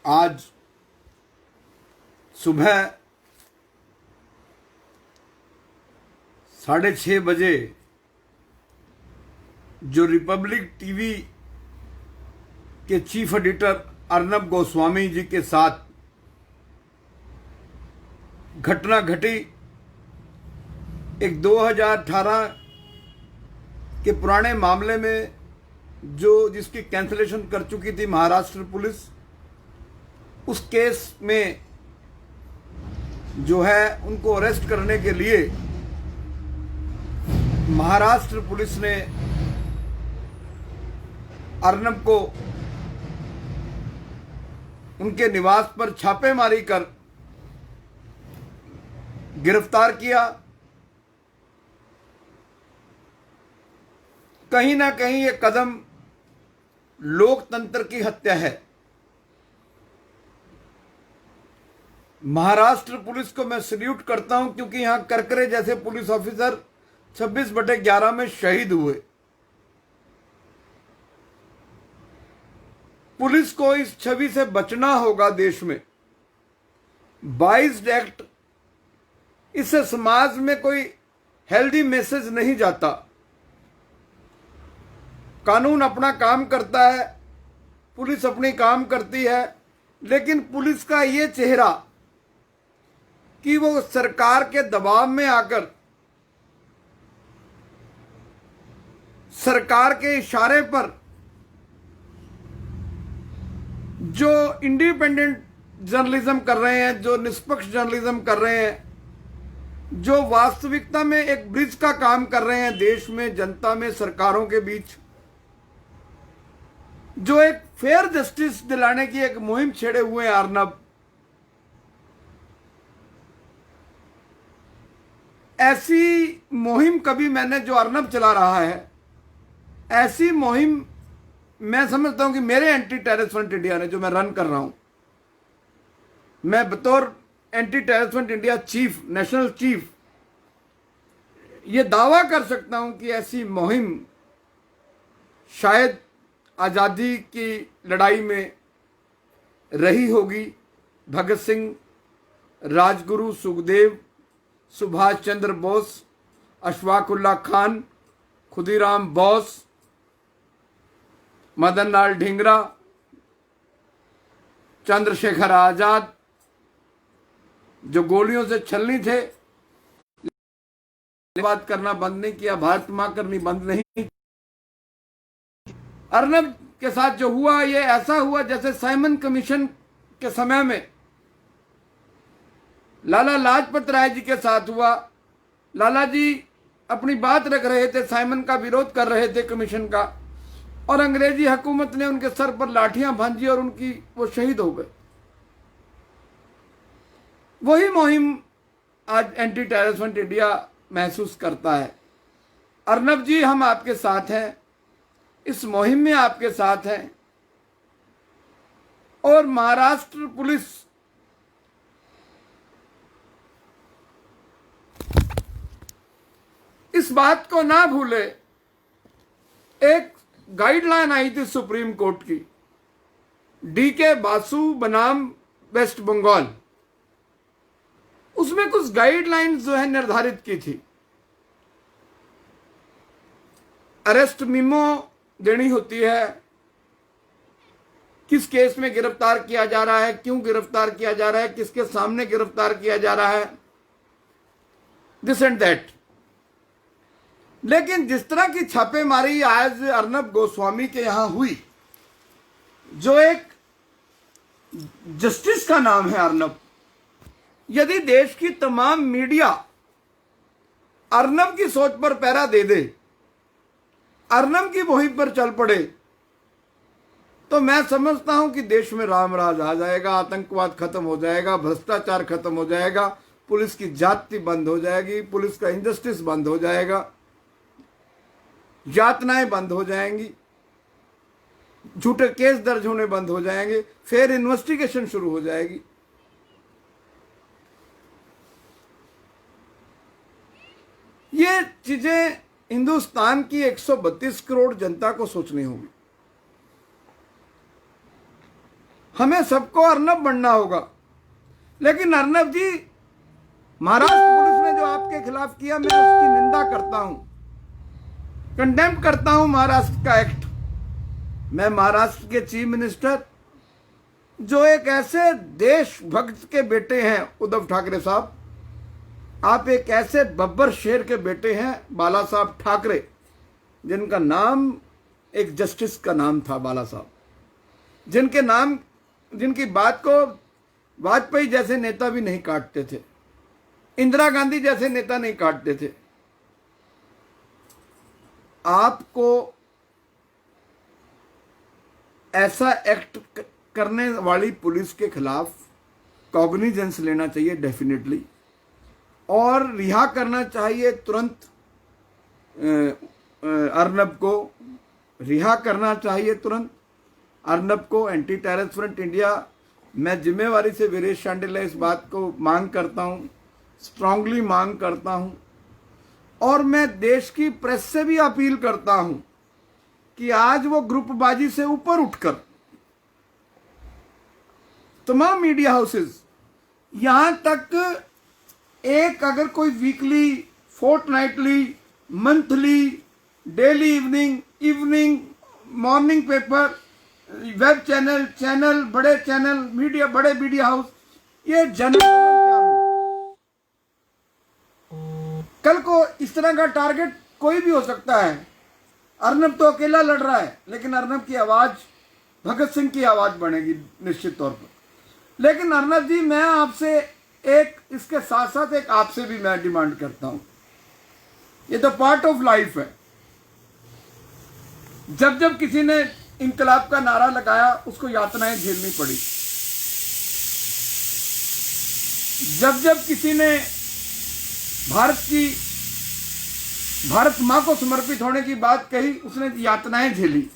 आज सुबह 6:30 बजे जो रिपब्लिक टीवी के चीफ एडिटर अर्नब गोस्वामी जी के साथ घटना घटी, एक 2018 के पुराने मामले में जिसकी कैंसलेशन कर चुकी थी महाराष्ट्र पुलिस, उस केस में जो है उनको अरेस्ट करने के लिए महाराष्ट्र पुलिस ने अर्नब को उनके निवास पर छापेमारी कर गिरफ्तार किया। कहीं ना कहीं ये कदम लोकतंत्र की हत्या है। महाराष्ट्र पुलिस को मैं सल्यूट करता हूं, क्योंकि यहां करकरे जैसे पुलिस ऑफिसर 26/11 में शहीद हुए। पुलिस को इस छवि से बचना होगा देश में। 22 एक्ट, इससे समाज में कोई हेल्दी मैसेज नहीं जाता। कानून अपना काम करता है, पुलिस अपनी काम करती है, लेकिन पुलिस का ये चेहरा कि वो सरकार के दबाव में आकर सरकार के इशारे पर जो इंडिपेंडेंट जर्नलिज्म कर रहे हैं, जो निष्पक्ष जर्नलिज्म कर रहे हैं, जो वास्तविकता में एक ब्रिज का काम कर रहे हैं देश में, जनता में, सरकारों के बीच, जो एक फेयर जस्टिस दिलाने की एक मुहिम छेड़े हुए हैं अर्नब, ऐसी मुहिम कभी मैंने जो अर्नब चला रहा है, ऐसी मुहिम मैं समझता हूं कि मेरे एंटी टेररिस्ट फ्रंट इंडिया ने, जो मैं रन कर रहा हूं, मैं बतौर anti terrorist front India chief, national chief, ये दावा कर सकता हूं कि ऐसी मुहिम शायद आज़ादी की लड़ाई में रही होगी। भगत सिंह, राजगुरु, सुखदेव, सुभाष चंद्र बोस, अशफाकुल्ला खान, खुदीराम बोस, मदन लाल ढींगरा, चंद्रशेखर आजाद, जो गोलियों से छलनी थे, बात करना बंद नहीं किया, भारत मां करनी बंद नहीं। अर्नब के साथ जो हुआ, ये ऐसा हुआ जैसे साइमन कमीशन के समय में लाला लाजपत राय जी के साथ हुआ। लाला जी अपनी बात रख रहे थे, साइमन का विरोध कर रहे थे कमीशन का, और अंग्रेजी हुकूमत ने उनके सर पर लाठियां भांजी और वो शहीद हो गए। वही मुहिम आज एंटी टेररिस्ट फ्रंट इंडिया महसूस करता है। अर्नब जी, हम आपके साथ हैं, इस मुहिम में आपके साथ हैं, और महाराष्ट्र पुलिस इस बात को ना भूले। एक गाइडलाइन आई थी सुप्रीम कोर्ट की, DK बासु बनाम वेस्ट बंगाल, उसमें कुछ गाइडलाइंस जो है निर्धारित की थी। अरेस्ट मेमो देनी होती है, किस केस में गिरफ्तार किया जा रहा है, क्यों गिरफ्तार किया जा रहा है, किसके सामने गिरफ्तार किया जा रहा है, दिस एंड दैट। लेकिन जिस तरह की छापेमारी आज अर्नब गोस्वामी के यहां हुई, जो एक जस्टिस का नाम है अर्नब, यदि देश की तमाम मीडिया अर्नब की सोच पर पहरा दे दे, अर्नब की मुहिम पर चल पड़े, तो मैं समझता हूं कि देश में राम राज आ जाएगा, आतंकवाद खत्म हो जाएगा, भ्रष्टाचार खत्म हो जाएगा, पुलिस की जाति बंद हो जाएगी, पुलिस का इंजस्टिस बंद हो जाएगा, यातनाएं बंद हो जाएंगी, झूठे केस दर्ज होने बंद हो जाएंगे, फिर इन्वेस्टिगेशन शुरू हो जाएगी। ये चीजें हिंदुस्तान की 132 करोड़ जनता को सोचनी होगी। हमें सबको अर्नब बनना होगा। लेकिन अर्नब जी, महाराष्ट्र पुलिस ने जो आपके खिलाफ किया, मैं उसकी निंदा करता हूं, कंडेम करता हूं महाराष्ट्र का एक्ट। मैं महाराष्ट्र के चीफ मिनिस्टर, जो एक ऐसे देशभक्त के बेटे हैं उद्धव ठाकरे साहब, आप एक ऐसे बब्बर शेर के बेटे हैं बाला साहब ठाकरे, जिनका नाम एक जस्टिस का नाम था, बाला साहब, जिनकी बात को वाजपेयी जैसे नेता भी नहीं काटते थे, इंदिरा गांधी जैसे नेता नहीं काटते थे। आपको ऐसा एक्ट करने वाली पुलिस के खिलाफ कॉग्निजेंस लेना चाहिए डेफिनेटली, और रिहा करना चाहिए तुरंत। अर्नब को रिहा करना चाहिए तुरंत, अर्नब को। एंटी टेररिस्ट फ्रंट इंडिया, मैं जिम्मेवारी से वीरेश शांडिल्य इस बात को मांग करता हूं, स्ट्रांगली मांग करता हूं, और मैं देश की प्रेस से भी अपील करता हूं कि आज वो ग्रुपबाजी से ऊपर उठकर तमाम मीडिया हाउसेस, यहां तक एक अगर कोई weekly, fortnightly, monthly, daily evening morning paper, web channel, बड़े चैनल, बड़े मीडिया हाउस, ये जन आंदोलन हो। कल को इस तरह का टारगेट कोई भी हो सकता है। अर्नब तो अकेला लड़ रहा है, लेकिन अर्नब की आवाज भगत सिंह की आवाज बनेगी निश्चित तौर पर। लेकिन अर्नब जी, मैं आपसे इसके साथ साथ एक आपसे भी मैं डिमांड करता हूं, ये तो पार्ट ऑफ लाइफ है। जब किसी ने इनकलाब का नारा लगाया, उसको यातनाएं झेलनी पड़ी। जब किसी ने भारत मां को समर्पित होने की बात कही, उसने यातनाएं झेली।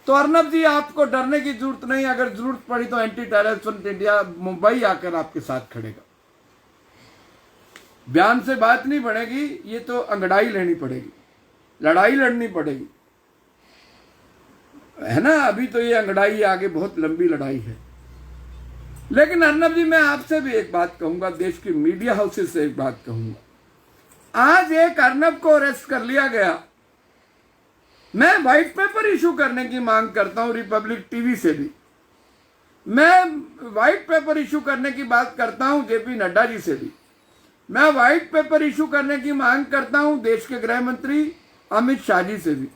तो अर्नब जी, आपको डरने की जरूरत नहीं। अगर जरूरत पड़ी तो anti terrorist front India Mumbai आकर आपके साथ खड़ेगा। बयान से बात नहीं बढ़ेगी, ये तो अंगड़ाई लेनी पड़ेगी, लड़ाई लड़नी पड़ेगी, है ना। अभी तो ये अंगड़ाई, आगे बहुत लंबी लड़ाई है। लेकिन अर्नब जी, मैं आपसे भी एक बात कहूंगा, देश की मीडिया हाउसेस से एक बात कहूंगा। आज एक अर्नब को अरेस्ट कर लिया गया, मैं व्हाइट पेपर इशू करने की मांग करता हूं रिपब्लिक टीवी से भी। मैं व्हाइट पेपर इशू करने की बात करता हूं जेपी नड्डा जी से भी। मैं व्हाइट पेपर इशू करने की मांग करता हूं देश के गृह मंत्री अमित शाह जी से भी।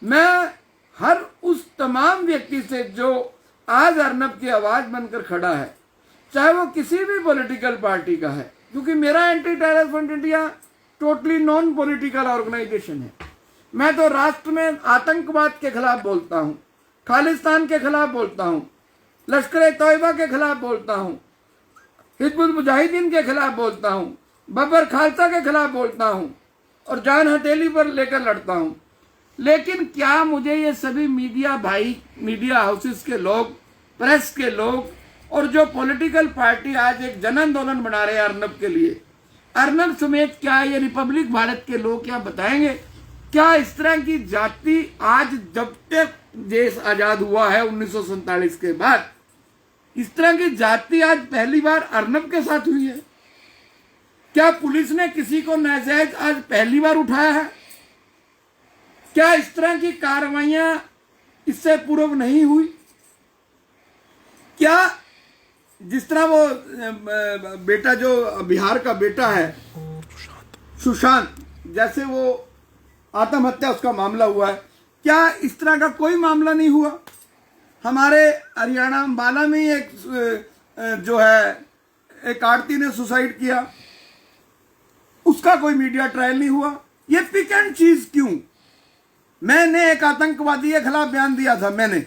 मैं हर उस तमाम व्यक्ति से जो आज अर्नब की आवाज बनकर खड़ा है, चाहे वो किसी भी पॉलिटिकल पार्टी का है, क्योंकि मेरा anti terrorist front India totally non political organisation है। मैं तो राष्ट्र में आतंकवाद के खिलाफ बोलता हूं, खालिस्तान के खिलाफ बोलता हूं, लश्कर तौयबा के खिलाफ बोलता हूं, हिजबुल मुजाहिदीन के खिलाफ बोलता हूं, बब्बर खालसा के खिलाफ बोलता हूं, और जान हथेली पर लेकर लड़ता हूं। लेकिन क्या मुझे ये सभी मीडिया भाई, मीडिया हाउसेस के लोग, प्रेस के लोग, और जो पॉलिटिकल पार्टी आज एक जन आंदोलन बना रहे हैं अर्नब के लिए, अर्नब समेत क्या ये रिपब्लिक भारत के लोग क्या बताएंगे? क्या इस तरह की जाति आज, जब तक देश आजाद हुआ है 1947 के बाद, इस तरह की जाति आज पहली बार अर्नब के साथ हुई है? क्या पुलिस ने किसी को नाजायज आज पहली बार उठाया है? क्या इस तरह की कार्रवाइयां इससे पूर्व नहीं हुई? क्या जिस तरह वो बेटा जो बिहार का बेटा है सुशांत, जैसे वो आत्महत्या उसका मामला हुआ है, क्या इस तरह का कोई मामला नहीं हुआ? हमारे हरियाणा अंबाला में ही एक जो है एक आड़ती ने सुसाइड किया, उसका कोई मीडिया ट्रायल नहीं हुआ। ये पिक एंड चीज क्यों? मैंने एक आतंकवादी के खिलाफ बयान दिया था, मैंने,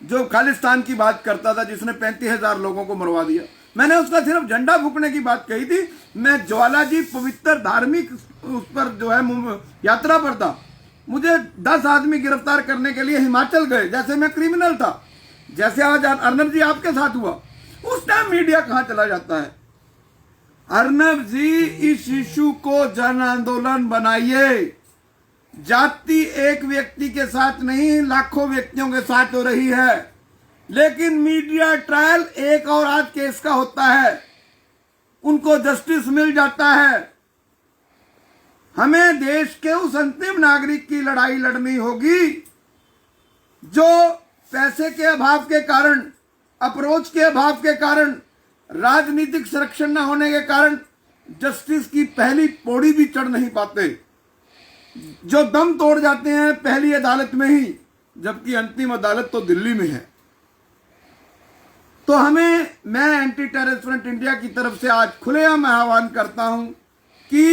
जो खालिस्तान की बात करता था, जिसने 35,000 लोगों को मरवा दिया। मैंने उसका सिर्फ झंडा फूकने की बात कही थी। मैं ज्वाला जी पवित्र धार्मिक उस पर जो है यात्रा पर था, मुझे 10 आदमी गिरफ्तार करने के लिए हिमाचल गए, जैसे मैं क्रिमिनल था, जैसे आज अर्नब जी आपके साथ हुआ। उस टाइम मीडिया कहां चला जाता है? अर्नब जी, इस इशू को जन आंदोलन बनाइए। जाति एक व्यक्ति के साथ नहीं, लाखों व्यक्तियों के साथ हो रही है। लेकिन मीडिया ट्रायल एक और आज केस का होता है, उनको जस्टिस मिल जाता है। हमें देश के उस अंतिम नागरिक की लड़ाई लड़नी होगी जो पैसे के अभाव के कारण, अप्रोच के अभाव के कारण, राजनीतिक संरक्षण न होने के कारण जस्टिस की पहली पौड़ी भी चढ़ नहीं पाते, जो दम तोड़ जाते हैं पहली अदालत में ही, जबकि अंतिम अदालत तो दिल्ली में है। तो मैं एंटी टेररिस्ट फ्रंट इंडिया की तरफ से आज खुलेआम आह्वान करता हूं कि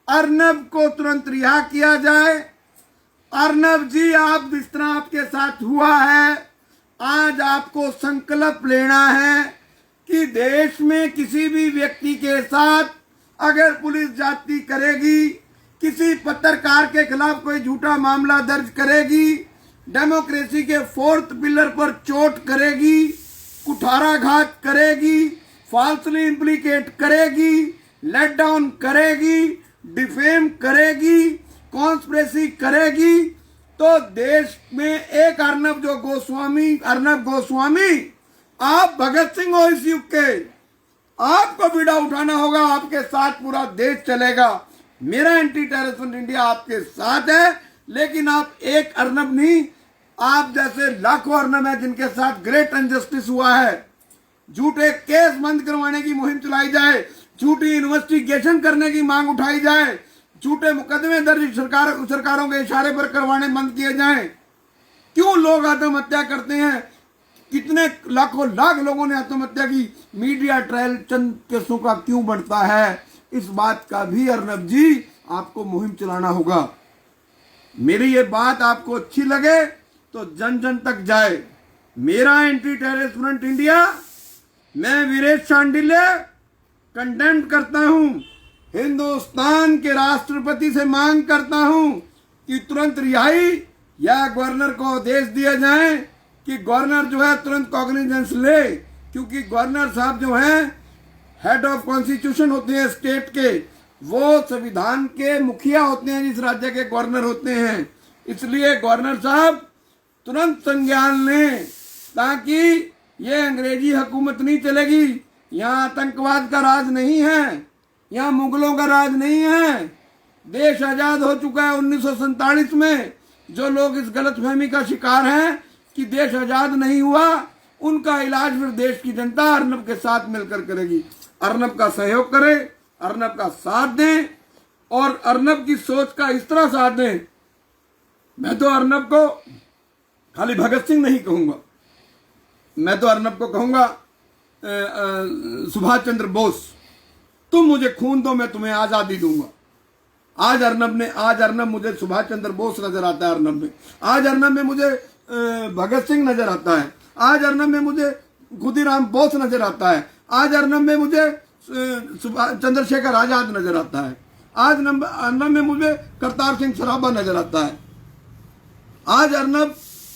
अर्नब को तुरंत रिहा किया जाए। अर्नब जी, आप जिस तरह आपके साथ हुआ है, आज आपको संकल्प लेना है कि देश में किसी भी व्यक्ति के साथ अगर पुलिस जाति करेगी, किसी पत्रकार के खिलाफ कोई झूठा मामला दर्ज करेगी, डेमोक्रेसी के फोर्थ पिलर पर चोट करेगी, कुठाराघात करेगी, फॉल्सली इम्प्लीकेट करेगी, लेट डाउन करेगी, डिफेम करेगी, कॉन्स्पिरेसी करेगी, तो देश में एक अर्नब गोस्वामी, आप भगत सिंह हो इस युग के, आपको बीड़ा उठाना होगा, आपके साथ पूरा देश चलेगा। मेरा एंटी टेररिस्ट फ्रंट इंडिया आपके साथ है, लेकिन आप एक अर्नब नहीं, आप जैसे लाखों अर्नब है जिनके साथ ग्रेट अनजस्टिस हुआ है। झूठे केस बंद करवाने की मुहिम चलाई जाए, झूठी इन्वेस्टिगेशन करने की मांग उठाई जाए, झूठे मुकदमे दर्ज सरकारों के इशारे पर करवाने बंद किए जाएं। क्यों लोग आत्महत्या करते हैं, कितने लाखों लाख लोगों ने आत्महत्या की, मीडिया ट्रायल चंद केसों का क्यों बढ़ता है, इस बात का भी अर्नब जी आपको मुहिम चलाना होगा। मेरी ये बात आपको अच्छी लगे तो जन जन तक जाए। मेरा एंटी टेररिस्ट फ्रंट इंडिया, मैं वीरेश शांडिल्य कंडेम करता हूं, हिंदुस्तान के राष्ट्रपति से मांग करता हूं कि तुरंत रिहाई या गवर्नर को आदेश दिया जाए कि गवर्नर जो है तुरंत कॉग्निजेंस ले, क्योंकि गवर्नर साहब जो हैं हेड ऑफ कॉन्स्टिट्यूशन होते हैं स्टेट के, वो संविधान के मुखिया होते हैं जिस राज्य के गवर्नर होते हैं। इसलिए गवर्नर साहब तुरंत संज्ञान लें, ताकि ये अंग्रेजी हुकूमत नहीं चलेगी। यहाँ आतंकवाद का राज नहीं है, यहाँ मुगलों का राज नहीं है। देश आजाद हो चुका है 1947 में। जो लोग इस गलतफहमी का शिकार हैं कि देश आजाद नहीं हुआ, उनका इलाज फिर देश की जनता अर्नब के साथ मिलकर करेगी। अर्नब का सहयोग करें, अर्नब का साथ दें और अर्नब की सोच का इस तरह साथ दें। मैं तो अर्नब को खाली भगत सिंह नहीं कहूंगा, मैं तो अर्नब को कहूंगा सुभाष चंद्र बोस, तुम मुझे खून दो, मैं तुम्हें आजादी दूंगा। आज अर्नब मुझे सुभाष चंद्र बोस नजर आता है। अर्नब में आज अर्नब में मुझे भगत सिंह नजर आता है। आज अर्नब में मुझे खुदीराम बोस नजर आता है। आज अर्नब में मुझे चंद्रशेखर आजाद नजर आता है। आज अर्नब में मुझे करतार सिंह सराभा नजर आता है।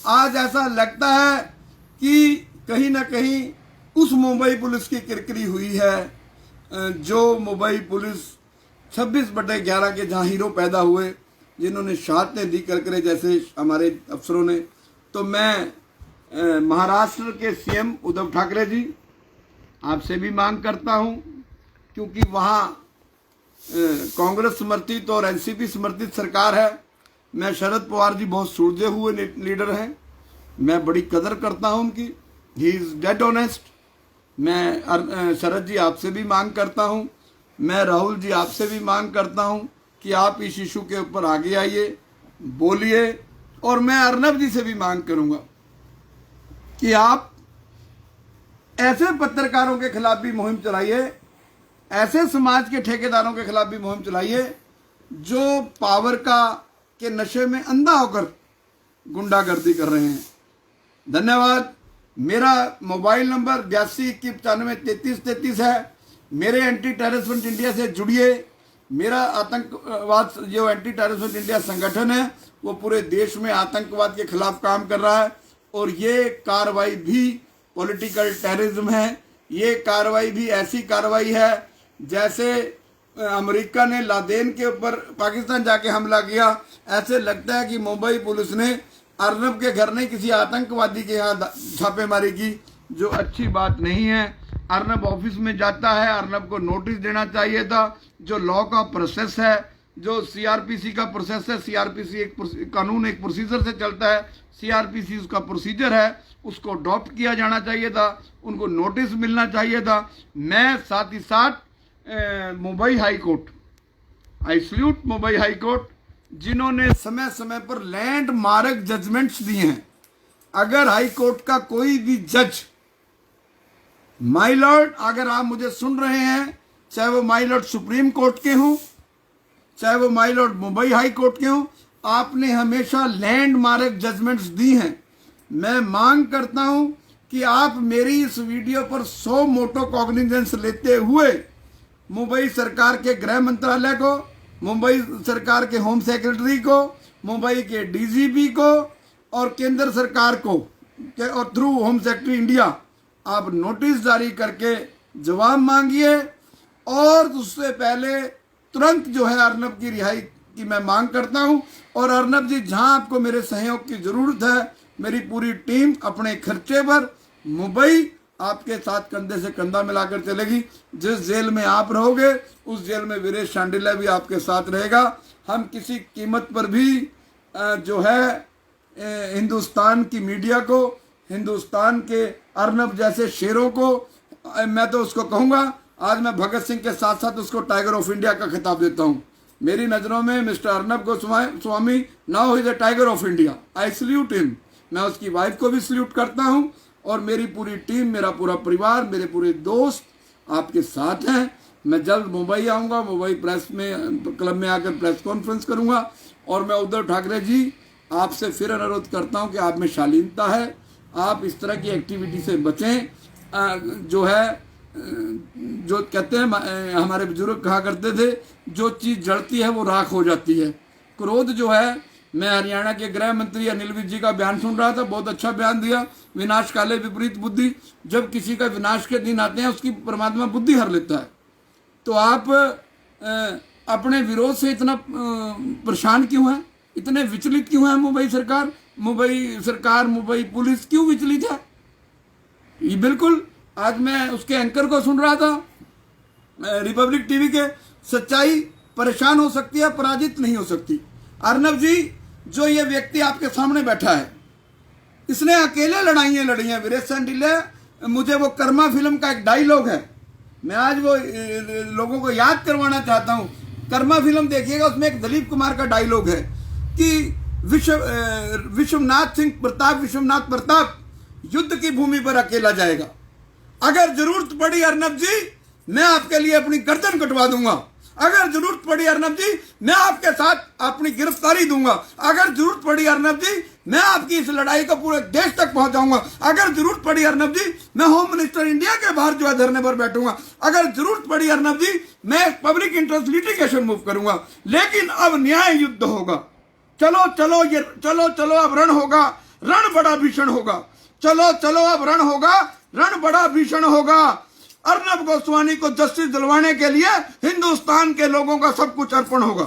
आज ऐसा लगता है कि कहीं ना कहीं उस मुंबई पुलिस की किरकिरी हुई है, जो मुंबई पुलिस 26/11 के जहां हीरो पैदा हुए, जिन्होंने शहादतें दी करके जैसे हमारे अफसरों ने। तो मैं महाराष्ट्र के सीएम उद्धव ठाकरे जी, आपसे भी मांग करता हूं, क्योंकि वहां कांग्रेस समर्थित और एनसीपी समर्थित सरकार है। मैं शरद पवार जी बहुत सूझे हुए लीडर हैं, मैं बड़ी कदर करता हूं उनकी, ही इज डेड ऑनेस्ट। मैं शरद जी आपसे भी मांग करता हूं, मैं राहुल जी आपसे भी मांग करता हूं कि आप इस इशू के ऊपर आगे आइए, बोलिए। और मैं अर्नब जी से भी मांग करूंगा कि आप ऐसे पत्रकारों के खिलाफ भी मुहिम चलाइए, ऐसे समाज के ठेकेदारों के खिलाफ भी मुहिम चलाइए जो पावर के नशे में अंधा होकर गुंडागर्दी कर रहे हैं। धन्यवाद। मेरा मोबाइल नंबर 8291953333 है। मेरे एंटी टेररिस्ट फ्रंट इंडिया से जुड़िए। मेरा आतंकवाद जो एंटी टेररिस्ट फ्रंट इंडिया संगठन है वो पूरे देश में आतंकवाद के खिलाफ काम कर रहा है, और ये कार्रवाई भी पॉलिटिकल टेररिज्म है। ये कार्रवाई भी ऐसी कार्रवाई है जैसे अमेरिका ने लादेन के ऊपर पाकिस्तान जाके हमला किया, ऐसे लगता है कि मुंबई पुलिस ने अर्नब के घर नहीं किसी आतंकवादी के यहाँ छापेमारी की, जो अच्छी बात नहीं है। अर्नब ऑफिस में जाता है, अर्नब को नोटिस देना चाहिए था। जो लॉ का प्रोसेस है, जो सीआरपीसी का प्रोसेस है, सीआरपीसी एक कानून एक प्रोसीजर से चलता है, सीआरपीसी उसका प्रोसीजर है, उसको अडॉप्ट किया जाना चाहिए था, उनको नोटिस मिलना चाहिए था। मैं साथ ही साथ Mumbai high court, I salute Mumbai high court, जिन्होंने समय समय पर लैंडमार्क जजमेंट्स दिए हैं। अगर हाई कोर्ट का कोई भी जज, माय लॉर्ड, अगर आप मुझे सुन रहे हैं, चाहे वो माय लॉर्ड सुप्रीम कोर्ट के हों, चाहे वो my Lord Mumbai high court के हों, आपने हमेशा लैंडमार्क जजमेंट्स दी हैं। मैं मांग करता हूं कि आप मेरी इस वीडियो पर 100 मोटो कॉग्निजेंस लेते हुए मुंबई सरकार के गृह मंत्रालय को, मुंबई सरकार के होम सेक्रेटरी को, मुंबई के डीजीपी को और केंद्र सरकार को और थ्रू होम सेक्रेटरी इंडिया आप नोटिस जारी करके जवाब मांगिए। और उससे पहले तुरंत जो है अर्नब की रिहाई की मैं मांग करता हूं। और अर्नब जी, जहां आपको मेरे सहयोग की जरूरत है, मेरी पूरी टीम अपने खर्चे पर मुंबई आपके साथ कंधे से कंधा मिलाकर चलेगी। जिस जेल में आप रहोगे उस जेल में वीरेश शांडिल्य भी आपके साथ रहेगा। हम किसी कीमत पर भी जो है हिंदुस्तान की मीडिया को, हिंदुस्तान के अर्नब जैसे शेरों को, मैं तो उसको कहूँगा, आज मैं भगत सिंह के साथ साथ उसको टाइगर ऑफ इंडिया का खिताब देता हूँ। मेरी नज़रों में mister Arnab Goswami now is a tiger of India. I salute him. मैं उसकी वाइफ को भी सल्यूट करता हूँ और मेरी पूरी टीम, मेरा पूरा परिवार, मेरे पूरे दोस्त आपके साथ हैं। मैं जल्द मुंबई आऊँगा, मुंबई प्रेस में क्लब में आकर प्रेस कॉन्फ्रेंस करूँगा। और मैं उद्धव ठाकरे जी आपसे फिर अनुरोध करता हूँ कि आप में शालीनता है, आप इस तरह की एक्टिविटी से बचें। जो है, जो कहते हैं, हमारे बुजुर्ग कहा करते थे, जो चीज़ जड़ती है वो राख हो जाती है। क्रोध जो है, मैं हरियाणा के गृह मंत्री अनिल विज जी का बयान सुन रहा था, बहुत अच्छा बयान दिया, विनाश काले विपरीत बुद्धि। जब किसी का विनाश के दिन आते हैं उसकी परमात्मा बुद्धि हर लेता है। तो आप अपने विरोध से इतना परेशान क्यों हैं, इतने विचलित क्यों हैं? मुंबई सरकार, मुंबई पुलिस क्यों विचलित है? ये बिल्कुल, आज मैं उसके एंकर को सुन रहा था रिपब्लिक टीवी के, सच्चाई परेशान हो सकती है, पराजित नहीं हो सकती। अर्नब जी, जो ये व्यक्ति आपके सामने बैठा है, इसने अकेले लड़ाइयाँ लड़ी हैं। वीरेश शांडिल्य, मुझे वो कर्मा फिल्म का एक डायलॉग है, मैं आज वो लोगों को याद करवाना चाहता हूँ। कर्मा फिल्म देखिएगा, उसमें एक दिलीप कुमार का डायलॉग है कि विश्वनाथ प्रताप युद्ध की भूमि पर अकेला जाएगा। अगर जरूरत पड़ी अर्नब जी, मैं आपके लिए अपनी गर्दन कटवा दूंगा। अगर जरूरत पड़ी अर्नब जी, मैं आपके साथ अपनी गिरफ्तारी दूंगा। अगर जरूरत पड़ी अर्नब जी, मैं आपकी इस लड़ाई को पूरे देश तक पहुंचाऊंगा। अगर जरूरत पड़ी अर्नब जी, मैं होम मिनिस्टर इंडिया के बाहर जो है धरने पर बैठूंगा। अगर जरूरत पड़ी अर्नब जी, मैं पब्लिक इंटरेस्ट लिटिगेशन मूव करूंगा। लेकिन अब न्याय युद्ध होगा। चलो चलो अब रण होगा, रण बड़ा भीषण होगा। चलो अब रण होगा, रण बड़ा भीषण होगा। अर्नब गोस्वामी को जस्टिस दिलवाने के लिए हिंदुस्तान के लोगों का सब कुछ अर्पण होगा।